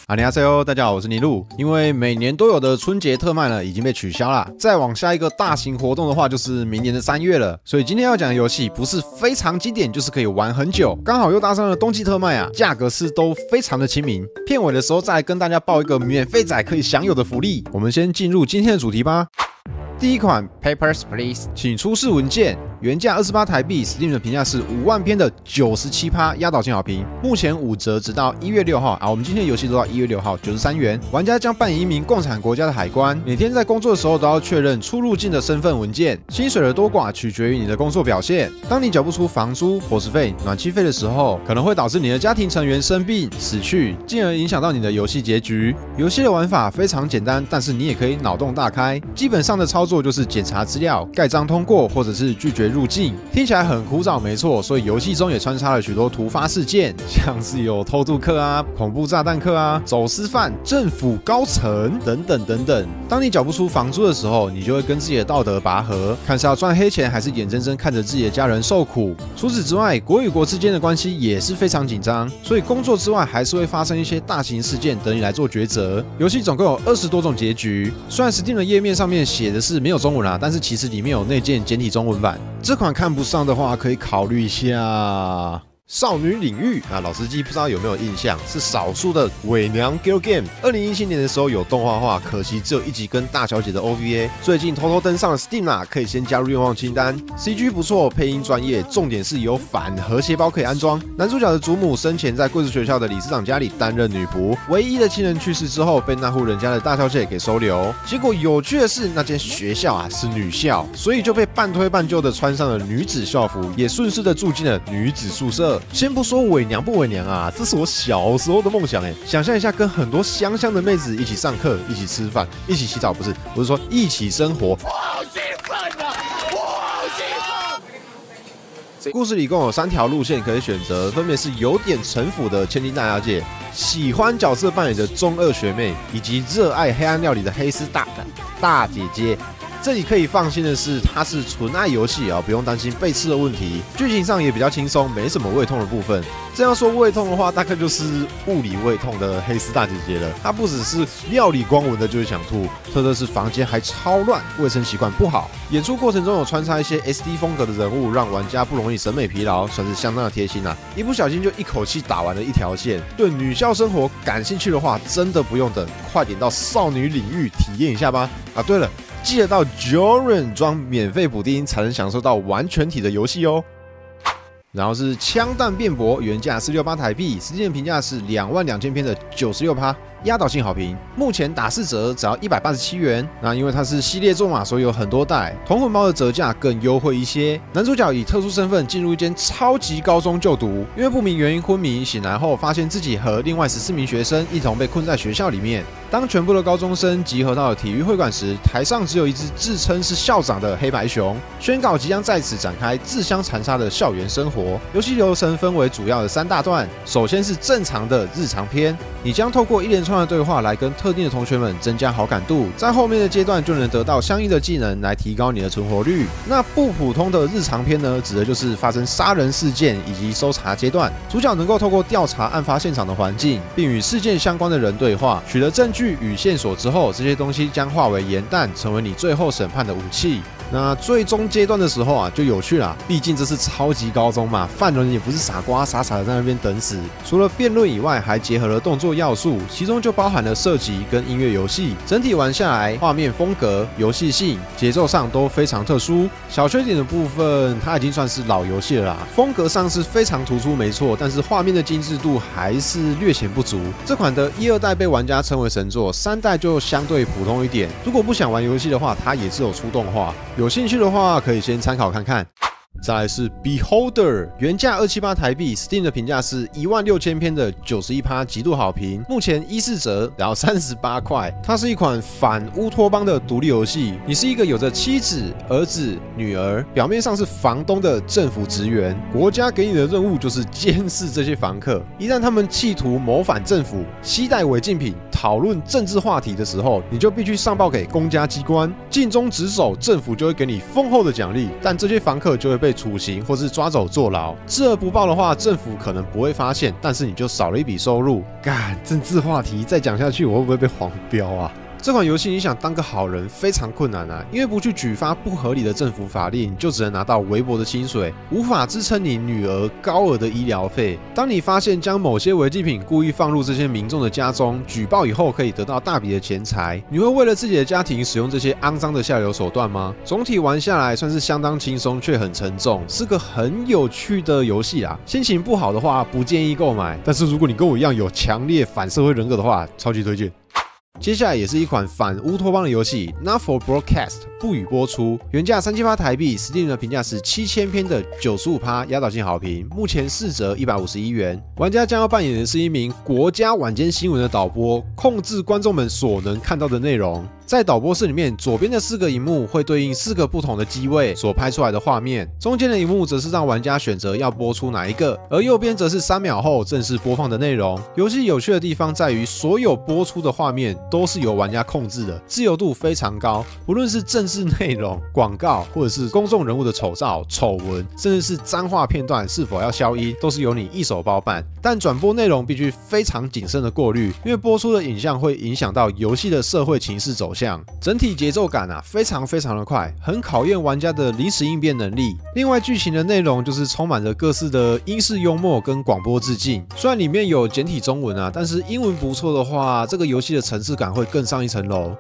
안녕하세요，大家好，我是尼路。因为每年都有的春节特卖呢已经被取消了，再往下一个大型活动的话就是明年的3月了。所以今天要讲的游戏不是非常经典，就是可以玩很久，刚好又搭上了冬季特卖啊，价格是都非常的亲民。片尾的时候再来跟大家报一个免费仔可以享有的福利。我们先进入今天的主题吧。第一款 Papers Please， 请出示文件，原价28台币 ，Steam 的评价是5万篇的97%，压倒性好评。目前5折，直到1月6号啊，我们今天的游戏都到1月6号，93元。玩家将扮演一名共产国家的海关，每天在工作的时候都要确认出入境的身份文件。薪水的多寡取决于你的工作表现。当你缴不出房租、伙食费、暖气费的时候，可能会导致你的家庭成员生病、死去，进而影响到你的游戏结局。游戏的玩法非常简单，但是你也可以脑洞大开。基本上的操作就是检查资料、盖章通过，或者是拒绝入境。听起来很枯燥，没错，所以游戏中也穿插了许多突发事件，像是有偷渡客啊、恐怖炸弹客啊、走私犯、政府高层等等等等。当你缴不出房租的时候，你就会跟自己的道德拔河，看是要赚黑钱，还是眼睁睁看着自己的家人受苦。除此之外，国与国之间的关系也是非常紧张，所以工作之外还是会发生一些大型事件等你来做抉择。游戏总共有20多种结局，虽然 Steam 的页面上面写的是没有中文啦，但是其实里面有内建简体中文版。这款看不上的话，可以考虑一下。少女领域啊，老司机不知道有没有印象，是少数的伪娘 Girl Game。2017年的时候有动画化，可惜只有1集跟大小姐的 OVA。最近偷偷登上了 Steam 啊，可以先加入愿望清单。CG 不错，配音专业，重点是有反和谐包可以安装。男主角的祖母生前在贵族学校的理事长家里担任女仆，唯一的亲人去世之后，被那户人家的大小姐给收留。结果有趣的是，那间学校啊是女校，所以就被半推半就的穿上了女子校服，也顺势的住进了女子宿舍。先不说伪娘不伪娘啊，这是我小时候的梦想哎！想象一下，跟很多香香的妹子一起上课、一起吃饭、一起洗澡，不是说一起生活。我好兴奋啊！我好兴奋！故事里共有3条路线可以选择，分别是有点城府的千金大小姐、喜欢角色扮演的中二学妹，以及热爱黑暗料理的黑丝大姐姐。这里可以放心的是，它是纯爱游戏啊，不用担心被吃的问题。剧情上也比较轻松，没什么胃痛的部分。这样说胃痛的话，大概就是物理胃痛的黑丝大姐姐了。她不只是料理光闻的就会想吐，特别是房间还超乱，卫生习惯不好。演出过程中有穿插一些 SD 风格的人物，让玩家不容易审美疲劳，算是相当的贴心啊。一不小心就一口气打完了1条线。对女校生活感兴趣的话，真的不用等，快点到少女领域体验一下吧。啊，对了。记得到 Joran 装免费补丁才能享受到完全体的游戏哦。然后是枪弹辩驳，原价468台币，Steam评价是22000篇的96%，压倒性好评。目前打4折，只要187元。那因为它是系列作嘛，所以有很多代。同魂猫的折价更优惠一些。男主角以特殊身份进入一间超级高中就读，因为不明原因昏迷，醒来后发现自己和另外14名学生一同被困在学校里面。当全部的高中生集合到了体育会馆时，台上只有一只自称是校长的黑白熊，宣告即将在此展开自相残杀的校园生活。游戏流程分为主要的3大段，首先是正常的日常篇，你将透过一连串的对话来跟特定的同学们增加好感度，在后面的阶段就能得到相应的技能来提高你的存活率。那不普通的日常篇呢，指的就是发生杀人事件以及搜查阶段，主角能够透过调查案发现场的环境，并与事件相关的人对话，取得证据与线索之后，这些东西将化为盐弹，成为你最后审判的武器。那最终阶段的时候啊，就有趣啦，毕竟这是超级高中嘛，犯人也不是傻瓜，傻傻的在那边等死。除了辩论以外，还结合了动作要素，其中就包含了射击跟音乐游戏。整体玩下来，画面风格、游戏性、节奏上都非常特殊。小缺点的部分，它已经算是老游戏了啦，风格上是非常突出没错，但是画面的精致度还是略显不足。这款的1、2代被玩家称为神作，3代就相对普通一点。如果不想玩游戏的话，它也是有出动画。有兴趣的话，可以先参考看看。再来是 Beholder， 原价278台币 ，Steam 的评价是16000篇的91%，极度好评。目前14折，然后38块。它是一款反乌托邦的独立游戏。你是一个有着妻子、儿子、女儿，表面上是房东的政府职员，国家给你的任务就是监视这些房客。一旦他们企图谋反政府、携带违禁品、讨论政治话题的时候，你就必须上报给公家机关，尽忠职守，政府就会给你丰厚的奖励。但这些房客就会被被处刑或是抓走坐牢。知而不报的话，政府可能不会发现，但是你就少了一笔收入。干，政治话题再讲下去，我会不会被黄标啊？这款游戏你想当个好人非常困难啊，因为不去举发不合理的政府法令，就只能拿到微薄的薪水，无法支撑你女儿高额的医疗费。当你发现将某些违禁品故意放入这些民众的家中，举报以后可以得到大笔的钱财，你会为了自己的家庭使用这些肮脏的下流手段吗？总体玩下来算是相当轻松却很沉重，是个很有趣的游戏啦。心情不好的话不建议购买，但是如果你跟我一样有强烈反社会人格的话，超级推荐。接下来也是一款反乌托邦的游戏 ，Not for Broadcast 不予播出，原价378台币 ，Steam 的评价是7000篇的95%压倒性好评，目前4折151元。玩家将要扮演的是一名国家晚间新闻的导播，控制观众们所能看到的内容。在导播室里面，左边的4个萤幕会对应4个不同的机位所拍出来的画面，中间的萤幕则是让玩家选择要播出哪一个，而右边则是3秒后正式播放的内容。游戏有趣的地方在于，所有播出的画面都是由玩家控制的，自由度非常高，无论是政治内容、广告，或者是公众人物的丑照、丑闻，甚至是脏话片段是否要消音，都是由你一手包办。但转播内容必须非常谨慎的过滤，因为播出的影像会影响到游戏的社会情势走向。整体节奏感非常的快，很考验玩家的临时应变能力。另外，剧情的内容就是充满着各式的英式幽默跟广播致敬。虽然里面有简体中文但是英文不错的话，这个游戏的层次感会更上一层楼。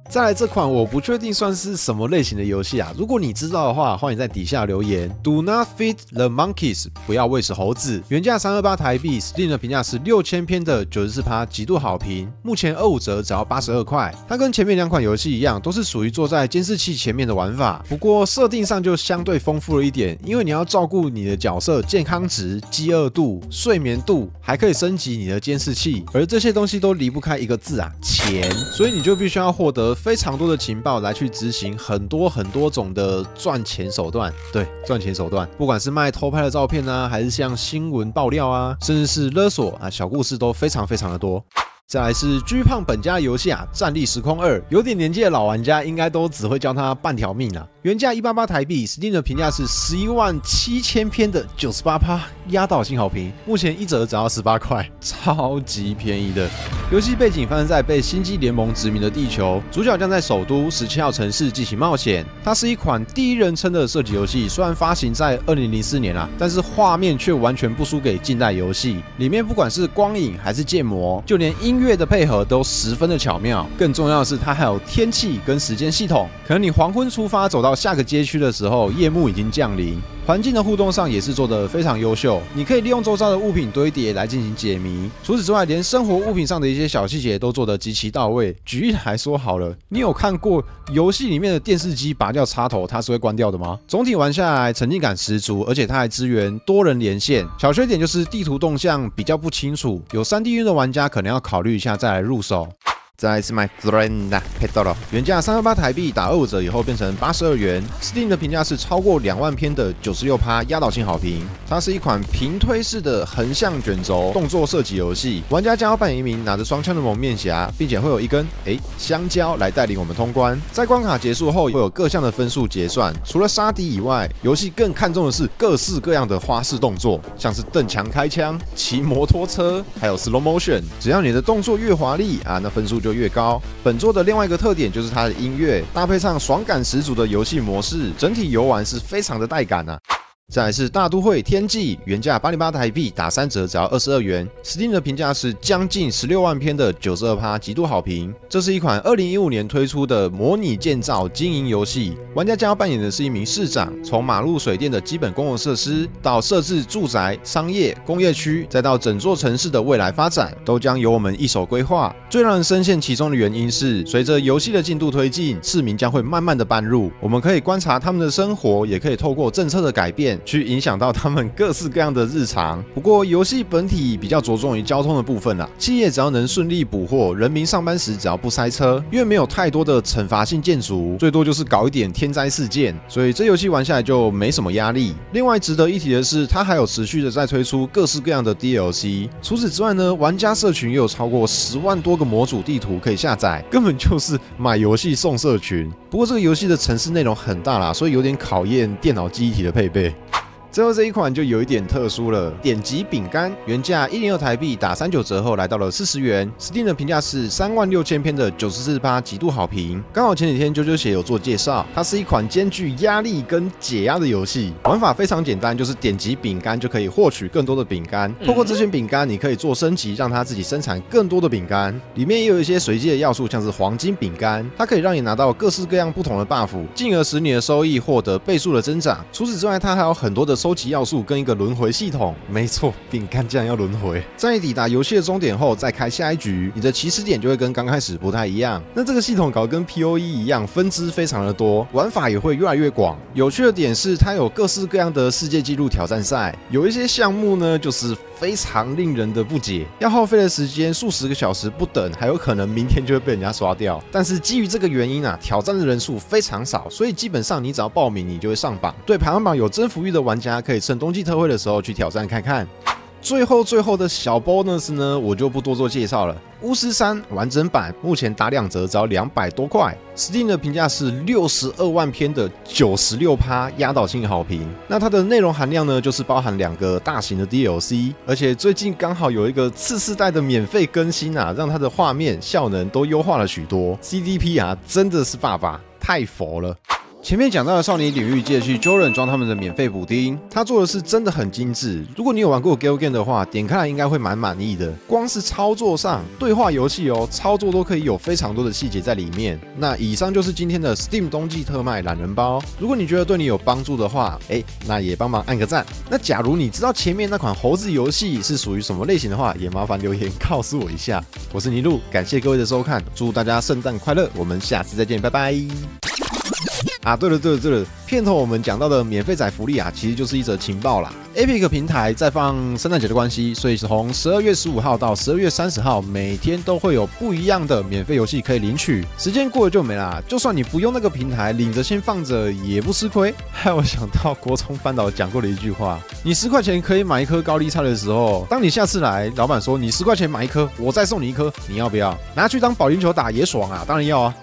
再来这款我不确定算是什么类型的游戏如果你知道的话，欢迎在底下留言。Do not feed the monkeys， 不要喂食猴子。原价328台币 ，Steam 的评价是6000篇的94%，极度好评，目前25折只要82块。它跟前面2款游戏一样，都是属于坐在监视器前面的玩法，不过设定上就相对丰富了一点，因为你要照顾你的角色健康值、饥饿度、睡眠度，还可以升级你的监视器，而这些东西都离不开一个字钱，所以你就必须要获得非常多的情报来去执行很多种的赚钱手段。对，赚钱手段，不管是卖偷拍的照片还是像新闻爆料甚至是勒索小故事都非常的多。再来是巨胖本家的游戏战力时空2，有点年纪的老玩家应该都只会叫它半条命原价188台币 ，Steam 的评价是117000篇的98%，压倒性好评，目前1折只要18块，超级便宜的。游戏背景发生在被星际联盟殖民的地球，主角将在首都17号城市进行冒险。它是一款第一人称的射击游戏，虽然发行在2004年但是画面却完全不输给近代游戏。里面不管是光影还是建模，就连音乐的配合都十分的巧妙。更重要的是，它还有天气跟时间系统，可能你黄昏出发走到下个街区的时候，夜幕已经降临。环境的互动上也是做得非常优秀，你可以利用周遭的物品堆叠来进行解谜。除此之外，连生活物品上的一些小细节都做得极其到位。举例来说好了，你有看过游戏里面的电视机拔掉插头，它是会关掉的吗？总体玩下来沉浸感十足，而且它还支援多人连线。小缺点就是地图动向比较不清楚，有3D 晕的玩家可能要考虑一下再来入手。再来是 My Friend Pedro， 原价328台币，打25折以后变成82元。Steam 的评价是超过2万篇的96%，压倒性好评。它是一款平推式的横向卷轴动作射击游戏，玩家将要扮演一名拿着双枪的蒙面侠，并且会有一根香蕉来带领我们通关。在关卡结束后，会有各项的分数结算。除了杀敌以外，游戏更看重的是各式各样的花式动作，像是蹬墙开枪、骑摩托车，还有 slow motion。只要你的动作越华丽那分数就越高。本作的另外一个特点就是它的音乐，搭配上爽感十足的游戏模式，整体游玩是非常的带感再来是大都会天际，原价808台币，打3折只要22元。Steam 的评价是将近16万篇的92%，极度好评。这是一款2015年推出的模拟建造经营游戏，玩家将要扮演的是一名市长，从马路水电的基本公共设施，到设置住宅、商业、工业区，再到整座城市的未来发展，都将由我们一手规划。最让人深陷其中的原因是，随着游戏的进度推进，市民将会慢慢的搬入，我们可以观察他们的生活，也可以透过政策的改变便去影响到他们各式各样的日常。不过游戏本体比较着重于交通的部分啦，企业只要能顺利捕获，人民上班时只要不塞车，因为没有太多的惩罚性建筑，最多就是搞一点天灾事件，所以这游戏玩下来就没什么压力。另外值得一提的是，它还有持续的在推出各式各样的 DLC。除此之外呢，玩家社群也有超过10万多个模组地图可以下载，根本就是买游戏送社群。不过这个游戏的程式内容很大啦，所以有点考验电脑记忆体的配备。最后这一款就有一点特殊了，点击饼干原价102台币打39折后来到了40元 ，Steam 的评价是36000篇的94%极度好评。刚好前几天啾啾姐有做介绍，它是一款兼具压力跟解压的游戏，玩法非常简单，就是点击饼干就可以获取更多的饼干，透过这些饼干你可以做升级，让它自己生产更多的饼干。里面也有一些随机的要素，像是黄金饼干，它可以让你拿到各式各样不同的 buff， 进而使你的收益获得倍数的增长。除此之外，它还有很多的收集要素跟一个轮回系统。没错，饼干竟然要轮回。在你抵达游戏的终点后，再开下一局，你的起始点就会跟刚开始不太一样。那这个系统搞得跟 POE 一样，分支非常的多，玩法也会越来越广。有趣的点是，它有各式各样的世界纪录挑战赛，有一些项目呢，就是非常令人的不解，要耗费的时间数十个小时不等，还有可能明天就会被人家刷掉。但是基于这个原因啊，挑战的人数非常少，所以基本上你只要报名，你就会上榜。对排行榜有征服欲的玩家，可以趁冬季特惠的时候去挑战看看。最后的小 bonus 呢，我就不多做介绍了。巫师3完整版目前打2折，只要200多块。Steam 的评价是62万篇的96%压倒性好评。那它的内容含量呢，就是包含2个大型的 DLC， 而且最近刚好有一个次世代的免费更新啊，让它的画面效能都优化了许多。CDP 啊，真的是爸爸，太佛了。前面讲到的少年领域，记得去 Joran 装他们的免费补丁，他做的是真的很精致。如果你有玩过 Galgame 的话，点开来应该会蛮满意的。光是操作上，对话游戏哦，操作都可以有非常多的细节在里面。那以上就是今天的 Steam 冬季特卖懒人包。如果你觉得对你有帮助的话，那也帮忙按个赞。那假如你知道前面那款猴子游戏是属于什么类型的话，也麻烦留言告诉我一下。我是尼路，感谢各位的收看，祝大家圣诞快乐，我们下次再见，拜拜。对了，片头我们讲到的免费仔福利啊，其实就是一则情报啦。Epic 平台在放圣诞节的关系，所以从12月15号到12月30号，每天都会有不一样的免费游戏可以领取。时间过了就没啦，就算你不用那个平台，领着先放着也不吃亏。害我想到国中班导讲过的一句话：你10块钱可以买一颗高丽菜的时候，当你下次来，老板说你10块钱买一颗，我再送你一颗，你要不要？拿去当保龄球打也爽啊，当然要啊。